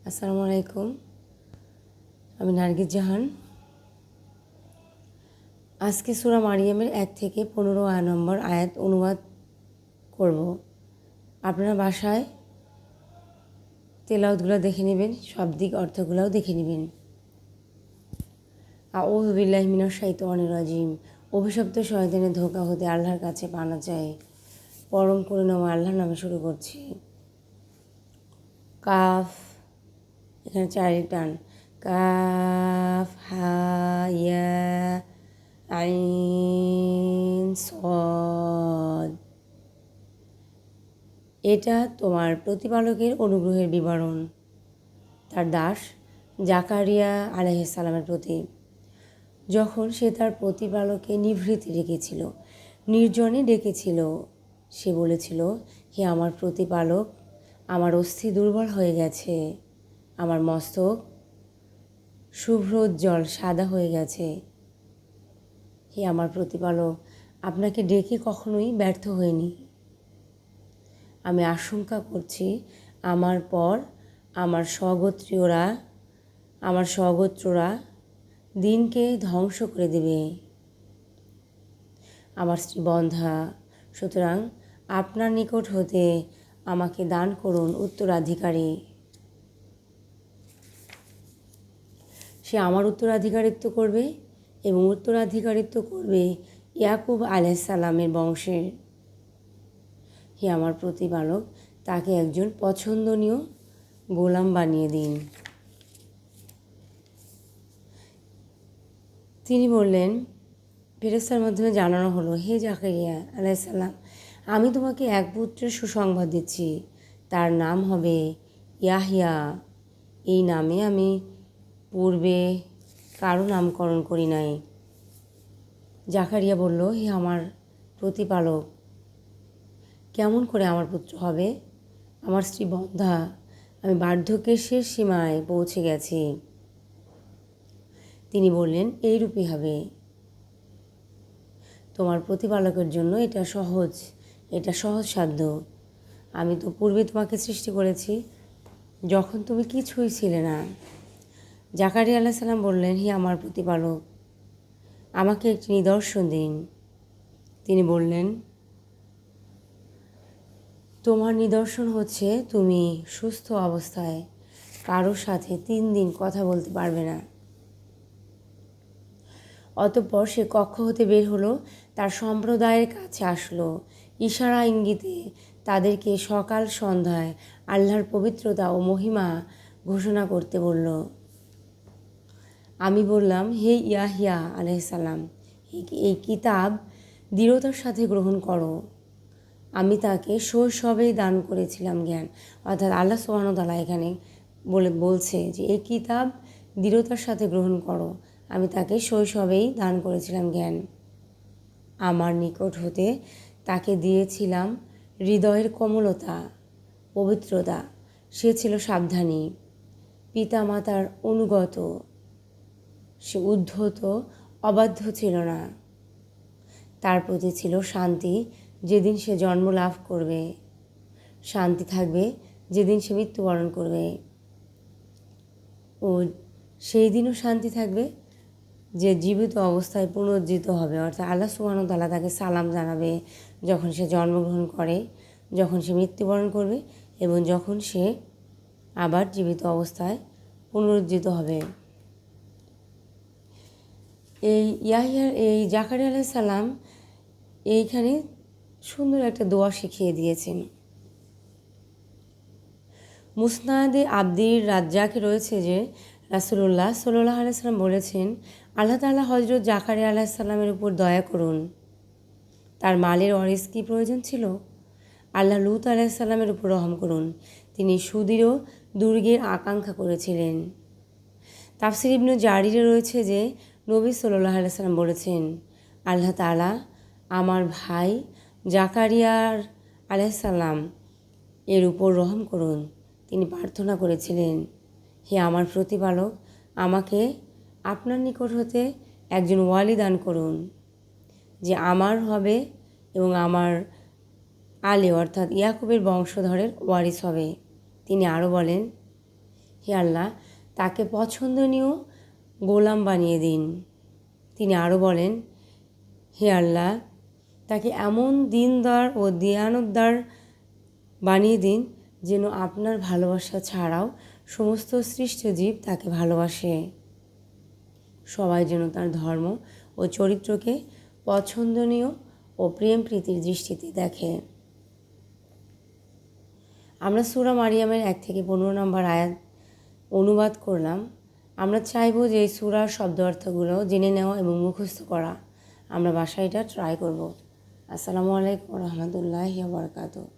আসসালামু আলাইকুম। আমি নার্গিস জাহান। আজকে সূরা মারিয়ামের 1 থেকে 15 নম্বর আয়াত অনুবাদ করব। আপনারা বাসায় তেলাওয়াতগুলো দেখে নেবেন, শাব্দিক অর্থগুলোও দেখে নেবেন। আউযু বিল্লাহি মিনাশ শাইতানির রাজিম। অভিশপ্ত শয়তানের ধোঁকা হতে আল্লাহর কাছে পানা চাই। পরম করুণাময় আল্লাহর নামে শুরু করছি। কাফ, এখানে 4 টান। কাফ হা ইয়া আইন সদ। এটা তোমার প্রতিপালকের অনুগ্রহের বিবরণ তার দাস জাকারিয়া আলাইহিস সালামের প্রতি, যখন সে তার প্রতিপালককে নিভৃতে রেখেছিল, নির্জনে ডেকেছিল। সে বলেছিল, হে আমার প্রতিপালক, আমার অস্থি দুর্বল হয়ে গেছে, আমার মস্তক শুভ্রোজ্জ্বল সাদা হয়ে গেছে। হে আমার প্রতিপালক, আপনাকে ডেকে কখনোই ব্যর্থ হইনি। আমি আশঙ্কা করছি আমার পর আমার স্বগোত্ররা দিনকে ধ্বংস করে দেবে। আমার স্ত্রী বন্ধ্যা, সুতরাং আপনার নিকট হতে আমাকে দান করুন উত্তরাধিকারী। সে আমার উত্তরাধিকারিত্ব করবে এবং উত্তরাধিকারিত্ব করবে ইয়াকুব আলাইহিস সালামের বংশের। হে আমার প্রতিপালক, তাকে একজন পছন্দনীয় গোলাম বানিয়ে দিন। তিনি বললেন, ফেরেশতার মাধ্যমে জানানো হলো, হে জাকারিয়া আলাইহিস সালাম, আমি তোমাকে এক পুত্রের সুসংবাদ দিচ্ছি। তার নাম হবে ইয়াহইয়া। এই নামে আমি পূর্বে কারো নামকরণ করি নাই। জাকারিয়া বলল, হে আমার প্রতিপালক, কেমন করে আমার পুত্র হবে? আমার স্ত্রী বন্ধ্যা, আমি বার্ধক্যের শেষ সীমায় পৌঁছে গেছি। তিনি বললেন, এইরূপই হবে। তোমার প্রতিপালকের জন্য এটা সহজসাধ্য। আমি তো পূর্বে তোমাকে সৃষ্টি করেছি, যখন তুমি কিছুই ছিলে না। জাকারিয়া আলাইহিস সালাম বললেন, হে আমার প্রতিপালক, আমাকে একটি নিদর্শন দিন। তিনি বললেন, তোমার নিদর্শন হচ্ছে তুমি সুস্থ অবস্থায় কারোর সাথে 3 দিন কথা বলতে পারবে না। অতঃপর সে কক্ষ হতে বের হলো, তার সম্প্রদায়ের কাছে আসলো, ইশারা ইঙ্গিতে তাদেরকে সকাল সন্ধ্যায় আল্লাহর পবিত্রতা ও মহিমা ঘোষণা করতে বলল। আমি বললাম, হে ইয়াহইয়া আলাইহিস সালাম, এই কিতাব দৃঢ়তার সাথে গ্রহণ করো। আমি তাকে শৈশবেই দান করেছিলাম জ্ঞান। অর্থাৎ আল্লাহ সুবহানাহু ওয়া তাআলা এখানে বলছে যে এই কিতাব দৃঢ়তার সাথে গ্রহণ করো। আমি তাকে শৈশবেই দান করেছিলাম জ্ঞান। আমার নিকট হতে তাকে দিয়েছিলাম হৃদয়ের কোমলতা, পবিত্রতা। সে ছিল সাবধানী, পিতামাতার অনুগত, সে উদ্ধত, অবাধ্য ছিল না। তার প্রতি ছিল শান্তি যেদিন সে জন্ম লাভ করবে, শান্তি থাকবে যেদিন সে মৃত্যুবরণ করবে, ও সেই দিনও শান্তি থাকবে যে জীবিত অবস্থায় পুনরুজ্জীবিত হবে। অর্থাৎ আল্লাহ সুবহানাহু ওয়া তাআলা তাকে সালাম জানাবে যখন সে জন্মগ্রহণ করে, যখন সে মৃত্যুবরণ করবে এবং যখন সে আবার জীবিত অবস্থায় পুনরুজ্জীবিত হবে। এই জাকারিয়া আলাইহিস সালাম এইখানে সুন্দর একটা দোয়া শিখিয়ে দিয়েছেন। মুসনাদে আব্দির রাজ্জাকে রয়েছে যে রাসূলুল্লাহ সাল্লাল্লাহু আলাইহি সাল্লাম বলেছেন, আল্লাহ তাআলা হযরত জাকারিয়া আলাইহিস সালামের উপর দয়া করুন। তার মালের ওয়ারিস কি প্রয়োজন ছিল? আল্লাহ লূত আলাইহিস সালামের উপর রহম করুন। তিনি সুদৃঢ় দুর্গের আকাঙ্ক্ষা করেছিলেন। তাফসির ইবনে জারিরে রয়েছে যে নবী সাল্লাল্লাহু আলাইহি সাল্লাম বলেছেন, আল্লাহ তাআলা আমার ভাই জাকারিয়া আলাইহিস সালাম এর উপর রহম করুন। তিনি প্রার্থনা করেছিলেন, হে আমার প্রতিপালক, আমাকে আপনার নিকট হতে একজন ওয়ালি দান করুন, যে আমার হবে এবং আমার অর্থাৎ ইয়াকুবের বংশধরের ওয়ারিস হবে। তিনি আরও বলেন, হে আল্লাহ, তাকে পছন্দনীয় গোলাম বানিয়ে দিন। তিনি আরও বলেন, হে আল্লাহ, তাকে এমন দিনদার ও দিয়ানতদার বানিয়ে দিন যেন আপনার ভালোবাসা ছাড়াও সমস্ত সৃষ্ট জীব তাকে ভালোবাসে। সবাই যেন তার ধর্ম ও চরিত্রকে পছন্দনীয় ও প্রেম প্রীতির দৃষ্টিতে দেখে। আমরা সূরা মারিয়ামের 1 থেকে 15 নম্বর আয়াত অনুবাদ করলাম। আমরা চাইব যে এই সূরার শব্দ অর্থগুলো জেনে নেওয়া এবং মুখস্থ করা। আমরা বাসায় এটা ট্রাই করব। আসসালামু আলাইকুম রহমতুল্লাহি ওয়া বারাকাতুহু।